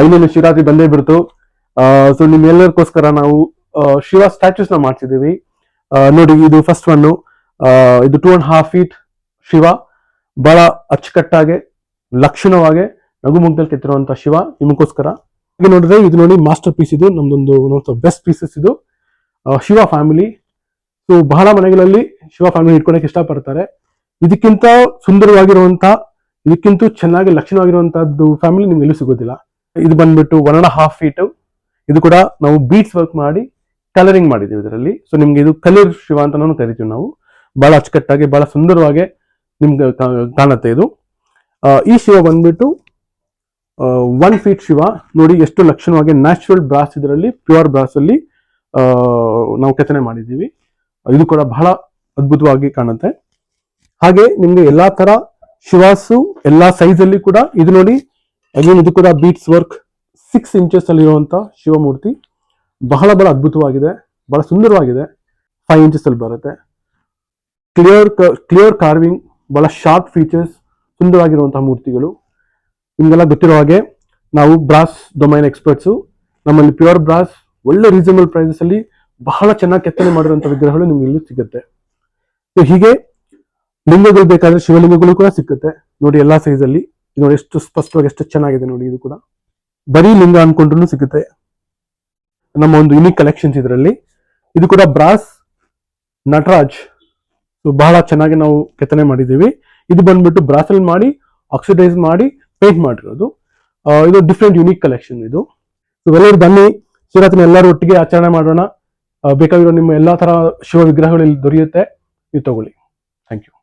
ಇನ್ನೇನು ಶಿವರಾತ್ರಿ ಬಂದೇ ಬಿಡ್ತು. ಸೊ ನಿಮ್ಮೆಲ್ಲರಿಗೋಸ್ಕರ ನಾವು ಶಿವ ಸ್ಟ್ಯಾಚ್ಯೂಸ್ ನ ಮಾಡ್ತಿದ್ದೀವಿ. ನೋಡಿ, ಇದು ಫಸ್ಟ್ ಒನ್. ಇದು 2.5 feet ಶಿವ, ಬಹಳ ಅಚ್ಚುಕಟ್ಟಾಗಿ ಲಕ್ಷಣವಾಗಿ ನಗುಮುಗ್ದಲ್ಲಿ ಕೆತ್ತಿರುವಂತಹ ಶಿವ ನಿಮಗೋಸ್ಕರ. ಈಗ ನೋಡಿದ್ರೆ ಇದು ನೋಡಿ ಮಾಸ್ಟರ್ ಪೀಸ್. ಇದು ನಮ್ದೊಂದು ಬೆಸ್ಟ್ ಪೀಸಸ್. ಇದು ಶಿವ ಫ್ಯಾಮಿಲಿ. ಸೊ ಬಹಳ ಮನೆಗಳಲ್ಲಿ ಶಿವ ಫ್ಯಾಮಿಲಿ ಇಟ್ಕೊಳಕ್ಕೆ ಇಷ್ಟಪಡ್ತಾರೆ. ಇದಕ್ಕಿಂತ ಸುಂದರವಾಗಿರುವಂತ, ಇದಕ್ಕಿಂತ ಚೆನ್ನಾಗಿ ಲಕ್ಷಣವಾಗಿರುವಂತಹದ್ದು ಫ್ಯಾಮಿಲಿ ನಿಮ್ಗೆ ಎಲ್ಲೂ ಸಿಗೋದಿಲ್ಲ. ಇದು ಬಂದ್ಬಿಟ್ಟು 1.5 feet. ಇದು ಕೂಡ ನಾವು ಬೀಟ್ಸ್ ವರ್ಕ್ ಮಾಡಿ ಕಲರಿಂಗ್ ಮಾಡಿದ್ದೀವಿ ಇದರಲ್ಲಿ. ಸೊ ನಿಮ್ಗೆ ಇದು ಕಲರ್ ಶಿವ ಅಂತ ಕರಿತೀವಿ ನಾವು. ಬಹಳ ಅಚ್ಚುಕಟ್ಟಾಗಿ ಬಹಳ ಸುಂದರವಾಗಿ ನಿಮ್ಗೆ ಕಾಣುತ್ತೆ ಇದು. ಈ ಶಿವ ಬಂದ್ಬಿಟ್ಟು 1 feet ಶಿವ. ನೋಡಿ ಎಷ್ಟು ಲಕ್ಷಣವಾಗಿ ನ್ಯಾಚುರಲ್ ಬ್ರಾಸ್, ಇದರಲ್ಲಿ ಪ್ಯೂರ್ ಬ್ರಾಸ್ ಅಲ್ಲಿ ನಾವು ಕೆತ್ತನೆ ಮಾಡಿದ್ದೀವಿ. ಇದು ಕೂಡ ಬಹಳ ಅದ್ಭುತವಾಗಿ ಕಾಣುತ್ತೆ. ಹಾಗೆ ನಿಮ್ಗೆ ಎಲ್ಲಾ ತರ ಶಿವಾಸು ಎಲ್ಲಾ ಸೈಜ್ ಅಲ್ಲಿ ಕೂಡ ಇದು ನೋಡಿ. ಅಗೇನ್ ಇದು ಕೂಡ ಬೀಟ್ಸ್ ವರ್ಕ್ 6 inches ಅಲ್ಲಿ ಇರುವಂತ ಶಿವಮೂರ್ತಿ. ಬಹಳ ಅದ್ಭುತವಾಗಿದೆ, ಬಹಳ ಸುಂದರವಾಗಿದೆ. 5 inches ಅಲ್ಲಿ ಬರುತ್ತೆ. ಕ್ಲಿಯರ್ ಕಾರ್ವಿಂಗ್, ಬಹಳ ಶಾರ್ಪ್ ಫೀಚರ್ಸ್, ಸುಂದರವಾಗಿರುವಂತಹ ಮೂರ್ತಿಗಳು. ನಿಮ್ಗೆಲ್ಲ ಗೊತ್ತಿರೋ ಹಾಗೆ ನಾವು ಬ್ರಾಸ್ ಡೊಮೈನ್ ಎಕ್ಸ್ಪರ್ಟ್ಸು. ನಮ್ಮಲ್ಲಿ ಪ್ಯೂರ್ ಬ್ರಾಸ್ ಒಳ್ಳೆ ರೀಸನಬಲ್ ಪ್ರೈಸಸ್ ಅಲ್ಲಿ ಬಹಳ ಚೆನ್ನಾಗಿ ಕೆತ್ತನೆ ಮಾಡಿರುವಂತಹ ವಿಗ್ರಹಗಳು ನಿಮ್ಗೆ ಇಲ್ಲಿ ಸಿಗುತ್ತೆ. ಸೊ ಹೀಗೆ ಲಿಂಗಗಳು ಬೇಕಾದ್ರೆ ಶಿವಲಿಂಗಗಳು ಕೂಡ ಸಿಗುತ್ತೆ ನೋಡಿ, ಎಲ್ಲಾ ಸೈಜ್ ಅಲ್ಲಿ. ನೋಡಿ ಎಷ್ಟು ಸ್ಪಷ್ಟವಾಗಿ ಎಷ್ಟು ಚೆನ್ನಾಗಿದೆ ನೋಡಿ. ಇದು ಕೂಡ ಬರೀ ಲಿಂಗ ಅನ್ಕೊಂಡ್ರು ಸಿಗುತ್ತೆ. ನಮ್ಮ ಒಂದು ಯುನಿಕ್ ಕಲೆಕ್ಷನ್ಸ್ ಇದರಲ್ಲಿ. ಇದು ಕೂಡ ಬ್ರಾಸ್ ನಟರಾಜ್. ಸೊ ಬಹಳ ಚೆನ್ನಾಗಿ ನಾವು ಕೆತ್ತನೆ ಮಾಡಿದ್ದೀವಿ. ಇದು ಬಂದ್ಬಿಟ್ಟು ಬ್ರಾಸ್ ಅಲ್ಲಿ ಮಾಡಿ ಆಕ್ಸಿಡೈಸ್ ಮಾಡಿ ಪೇಂಟ್ ಮಾಡಿರೋದು. ಇದು ಡಿಫ್ರೆಂಟ್ ಯುನಿಕ್ ಕಲೆಕ್ಷನ್ ಇದು. ಸೊ ಎಲ್ಲರೂ ಬನ್ನಿ, ಶಿವರಾತ್ರಿ ಎಲ್ಲರೂ ಒಟ್ಟಿಗೆ ಆಚರಣೆ ಮಾಡೋಣ. ಬೇಕಾಗಿರೋ ನಿಮ್ಮ ಎಲ್ಲಾ ತರ ಶಿವ ವಿಗ್ರಹಗಳು ಇಲ್ಲಿ ದೊರೆಯುತ್ತೆ, ನೀವು ತಗೊಳ್ಳಿ. Thank you.